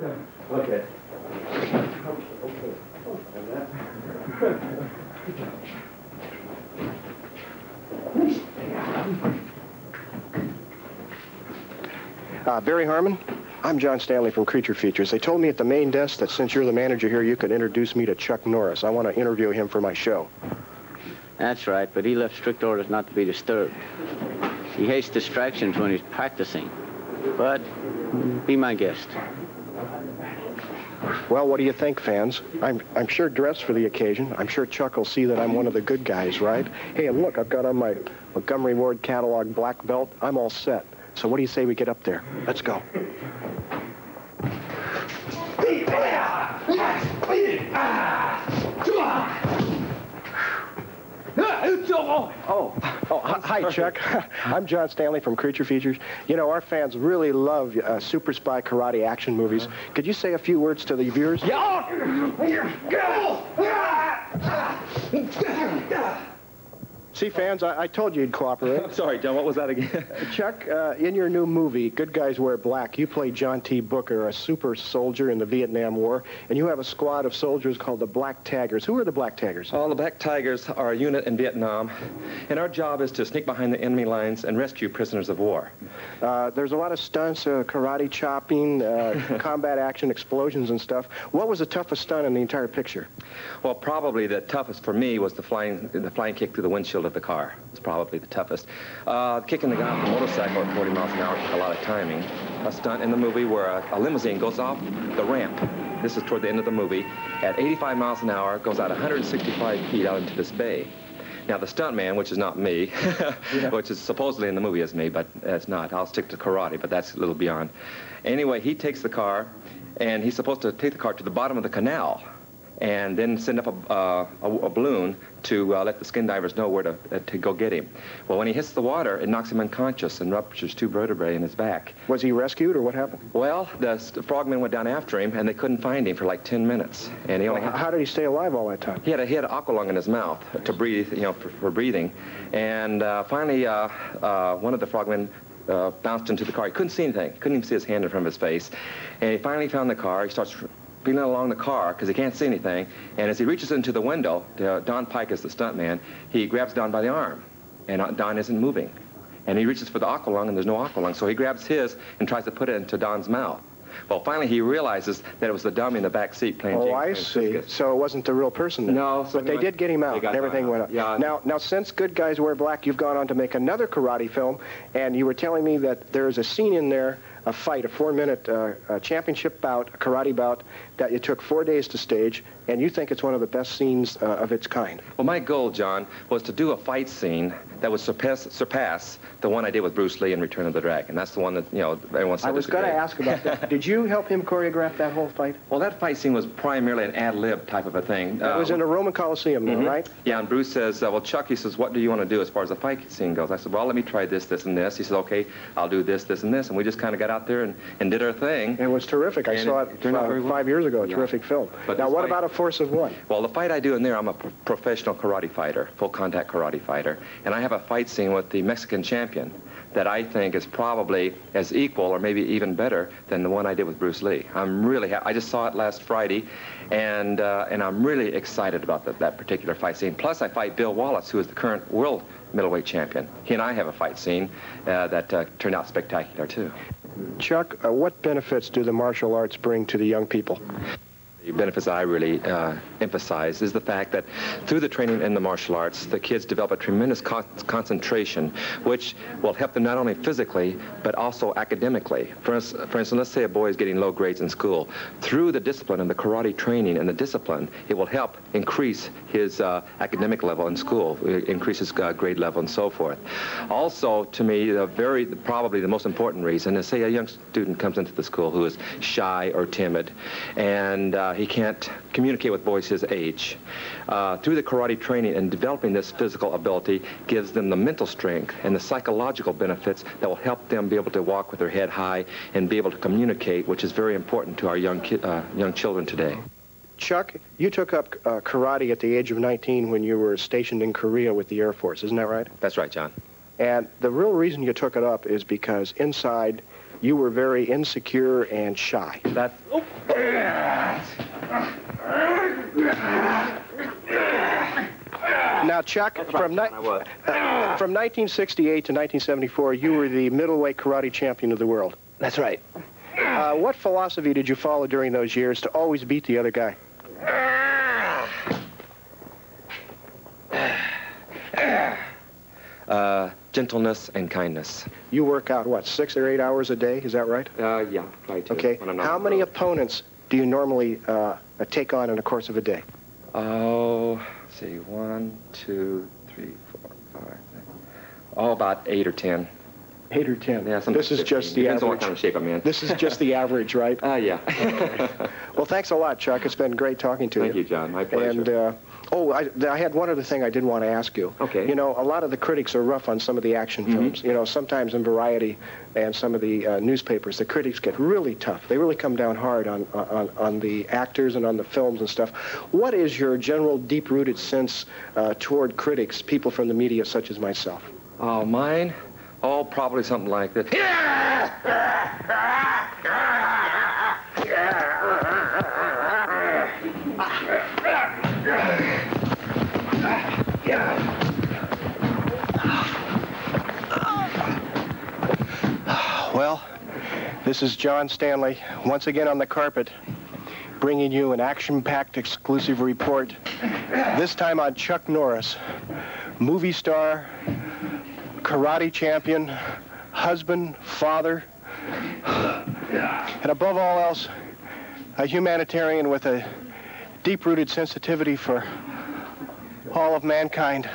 Okay. Barry Harmon, I'm John Stanley from Creature Features. They told me at the main desk that since you're the manager here, you could introduce me to Chuck Norris. I want to interview him for my show. That's right, but he left strict orders not to be disturbed. He hates distractions when he's practicing. But be my guest. Well, what do you think, fans? I'm sure dressed for the occasion. I'm sure Chuck will see that I'm one of the good guys, right? Hey, and look, I've got on my Montgomery Ward catalog black belt. I'm all set. So what do you say we get up there? Let's go. Hi, Chuck. I'm John Stanley from Creature Features. You know, our fans really love super spy karate action movies. Could you say a few words to the viewers? See, fans, I told you you'd cooperate. I'm sorry, John, what was that again? Chuck, in your new movie, Good Guys Wear Black, you play John T. Booker, a super soldier in the Vietnam War, and you have a squad of soldiers called the Black Tigers. Who are the Black Tigers? Oh, the Black Tigers are a unit in Vietnam, and our job is to sneak behind the enemy lines and rescue prisoners of war. There's a lot of stunts, karate chopping, combat action, explosions and stuff. What was the toughest stunt in the entire picture? Well, probably the toughest for me was the flying kick through the windshield of the car. It's probably the toughest. Kicking the guy off the motorcycle at 40 miles an hour took a lot of timing. A stunt in the movie where a limousine goes off the ramp. This is toward the end of the movie. At 85 miles an hour, goes out 165 feet out into this bay. Now, the stunt man, which is not me, which is supposedly in the movie as me, but it's not. I'll stick to karate, but that's a little beyond. Anyway, he takes the car, and he's supposed to take the car to the bottom of the canal and then send up a balloon to let the skin divers know where to go get him. Well, when he hits the water, it knocks him unconscious and ruptures 2 vertebrae in his back. Was he rescued, or what happened? Well, the frogmen went down after him, and they couldn't find him for like 10 minutes. And he only how did he stay alive all that time? He had an aqualung in his mouth to breathe, for breathing. And finally, one of the frogmen bounced into the car. He couldn't see anything. Couldn't even see his hand in front of his face. And he finally found the car. He starts feeling along the car because he can't see anything. And as he reaches into the window, Don Pike is the stunt man, he grabs Don by the arm. And Don isn't moving. And he reaches for the aqualung, and there's no aqualung. So he grabs his and tries to put it into Don's mouth. Well, finally, he realizes that it was the dummy in the back seat playing James. Oh, I see. So it wasn't the real person then. No. But they did get him out, and everything went up. Yeah. Now, since Good Guys Wear Black, you've gone on to make another karate film, and you were telling me that there's a scene in there, a fight, a 4-minute championship bout, a karate bout, that you took 4 days to stage, and you think it's one of the best scenes of its kind. Well, my goal, John, was to do a fight scene that would surpass the one I did with Bruce Lee in Return of the Dragon. That's the one that, everyone said I was going to ask about that. Did you help him choreograph that whole fight? Well, that fight scene was primarily an ad-lib type of a thing. It was in a Roman Coliseum, though, right? Yeah, and Bruce says, well, Chuck, he says, what do you want to do as far as the fight scene goes? I said, well, let me try this, this, and this. He said, okay, I'll do this, this, and this. And we just kind of got out there and did our thing. It was terrific. I saw it 5 years ago. A terrific film. But now, what about A Force of One? Well, the fight I do in there, I'm a professional karate fighter, full-contact karate fighter. And I have a fight scene with the Mexican champion that I think is probably as equal or maybe even better than the one I did with Bruce Lee. I'm really I just saw it last Friday, and I'm really excited about that particular fight scene. Plus, I fight Bill Wallace, who is the current world middleweight champion. He and I have a fight scene that turned out spectacular, too. Chuck, what benefits do the martial arts bring to the young people? The benefits I really emphasize is the fact that through the training in the martial arts, the kids develop a tremendous concentration, which will help them not only physically, but also academically. For instance, let's say a boy is getting low grades in school. Through the discipline and the karate training and the discipline, it will help increase his academic level in school, increase his grade level and so forth. Also, to me, probably the most important reason is, say a young student comes into the school who is shy or timid, and he can't communicate with boys his age. Through the karate training and developing this physical ability gives them the mental strength and the psychological benefits that will help them be able to walk with their head high and be able to communicate, which is very important to our young children today. Chuck, you took up karate at the age of 19 when you were stationed in Korea with the Air Force, isn't that right? That's right, John. And the real reason you took it up is because inside you were very insecure and shy. Now, Chuck, from 1968 to 1974, you were the middleweight karate champion of the world. That's right. What philosophy did you follow during those years to always beat the other guy? Gentleness and kindness. You work out, what, 6 or 8 hours a day? Is that right? Yeah, try to. Okay. When I'm not How on the many road. opponents do you normally take on in the course of a day? Oh, let's see, 1, 2, 3, 4, 5. Oh, about 8 or 10. 8 or 10. Yeah, sometimes This is 15. just the Depends on what average. kind of shape I'm in. This is just the average, right? Yeah. Well, thanks a lot, Chuck. It's been great talking to you. Thank you, John. My pleasure. And, I had one other thing I did want to ask you. Okay. You know, a lot of the critics are rough on some of the action films. You know, sometimes in Variety and some of the newspapers, the critics get really tough. They really come down hard on the actors and on the films and stuff. What is your general deep-rooted sense toward critics, people from the media such as myself? Oh, mine? Oh, probably something like this. Well, this is John Stanley, once again on the carpet, bringing you an action-packed exclusive report, this time on Chuck Norris, movie star, karate champion, husband, father, and above all else, a humanitarian with a deep-rooted sensitivity for all of mankind.